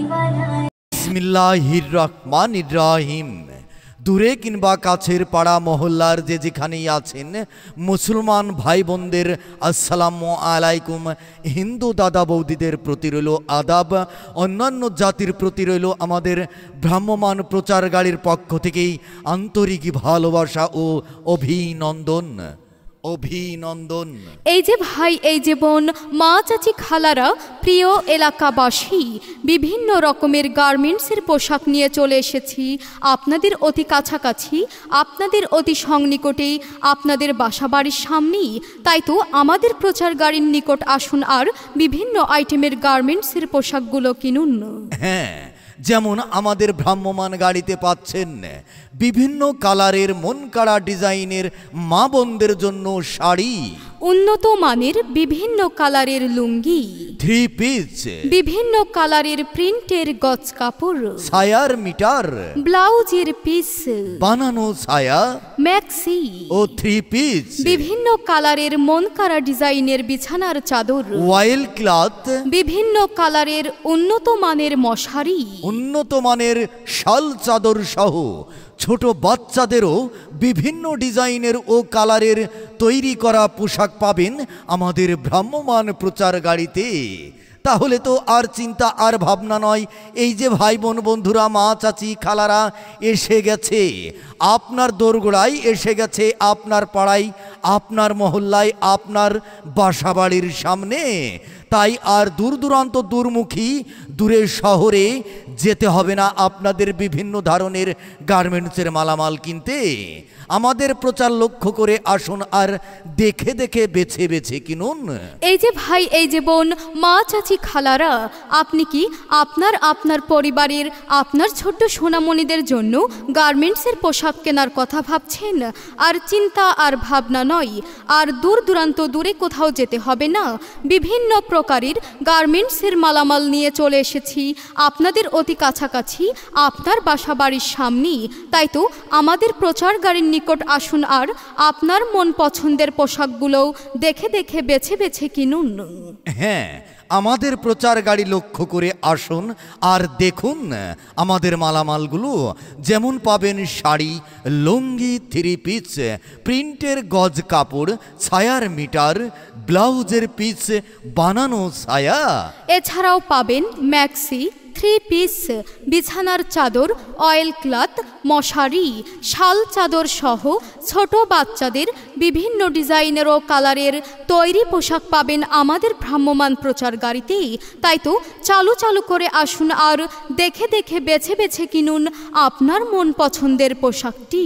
বিসমিল্লাহির রহমানির রহিম। দূরে কিংবা কাছের পাড়া মহল্লার যে যেখানেই আছেন মুসলমান ভাই বোনদের আসসালামু আলাইকুম। হিন্দু দাদা বৌদিদের প্রতি রইল আদাব, অন্যান্য জাতির প্রতি রইল আমাদের ভ্রাম্যমান প্রচার গাড়ির পক্ষ থেকেই আন্তরিক ভালোবাসা ও অভিনন্দন। অভিনন্দন। এই যে ভাই, এই যে বোন, মা চাচি খালারা, প্রিয় এলাকাবাসী, বিভিন্ন রকমের গার্মেন্টসের পোশাক নিয়ে চলে এসেছি আপনাদের অতি কাছাকাছি, আপনাদের অতি সংনিকটেই, আপনাদের বাসাবাড়ির সামনেই। তাই তো আমাদের প্রচার গাড়ির নিকট আসুন আর বিভিন্ন আইটেমের গার্মেন্টসের পোশাকগুলো কিনুন। হ্যাঁ, যেমন আমাদের ভ্রাম্যমান গাড়িতে পাচ্ছেন বিভিন্ন কালারের মন কাড়া ডিজাইনের মা বোনদের জন্য শাড়ি, উন্নত মানের বিভিন্ন কালারের লুঙ্গি, থ্রি পিস, বিভিন্ন কালারের প্রিন্টের গজ কাপড়, ছায়ার মিটার, ব্লাউজের পিস, বানানো ছায়া, ম্যাক্সি ও থ্রি পিস, বিভিন্ন কালারের মন কাড়া ডিজাইনের বিছানার চাদর, ওয়াইল ক্লথ, বিভিন্ন কালারের উন্নত মানের মশারি, উন্নত মানের শাল চাদর সহ ছোট বাচ্চাদেরও বিভিন্ন ডিজাইনের ও কালারের তৈরি করা পোশাক পাবেন আমাদের ভ্রাম্যমান প্রচার গাড়িতে। তাহলে তো আর চিন্তা আর ভাবনা নয়। এই যে ভাই বোন বন্ধুরা, মা চাচি খালারা এসে গেছে আপনার দোরগোড়ায়, এসে গেছে আপনার পাড়ায়, আপনার মহল্লায়, আপনার বাসাবাড়ির সামনে। তাই আর দূর দূরান্ত দূরমুখী দূরের শহরে যেতে হবে না আপনাদের বিভিন্ন ধরনের গার্মেন্টসের মালামাল কিনতে। আমাদের প্রচার লক্ষ্য করে আসুন আর দেখে দেখে বেছে বেছে কিনুন। এই যে ভাই, এই যে বোন, মা চাচি খালারা, আপনি কি আপনার পরিবারের আপনার ছোট্ট সোনামণিদের জন্য গার্মেন্টসের পোশাক কেনার কথা ভাবছেন? আর চিন্তা আর ভাবনা নয়, আর দূর দূরান্ত দূরে কোথাও যেতে হবে না। বিভিন্ন প্রকারের গার্মেন্টসের মালামাল নিয়ে চলে এসেছি আপনাদের অতি কাছাকাছি, আপনার বাসা বাড়ির সামনেই। তাই তো আমাদের প্রচার গাড়ির নিকট আসুন আর আপনার মন পছন্দের পোশাকগুলো দেখে দেখে বেছে বেছে কিনুন। হ্যাঁ, আমাদের প্রচার গাড়ি লক্ষ্য করে আসুন আর দেখুন আমাদের মালামালগুলো। যেমন পাবেন শাড়ি, লুঙ্গি, থ্রি পিস, প্রিন্টের গজ কাপড়, ছায়ার মিটার, ব্লাউজের পিস, বানানো ছায়া। এছাড়াও পাবেন ম্যাক্সি, থ্রি পিস, বিছানার চাদর, অয়েল ক্লথ, মশারি, শাল চাদর সহ ছোট বাচ্চাদের বিভিন্ন ডিজাইনের ও কালারের তৈরি পোশাক পাবেন আমাদের ভ্রাম্যমান প্রচার গাড়িতেই। তাই তো চালু করে আসুন আর দেখে দেখে বেছে বেছে কিনুন আপনার মন পছন্দের পোশাকটি।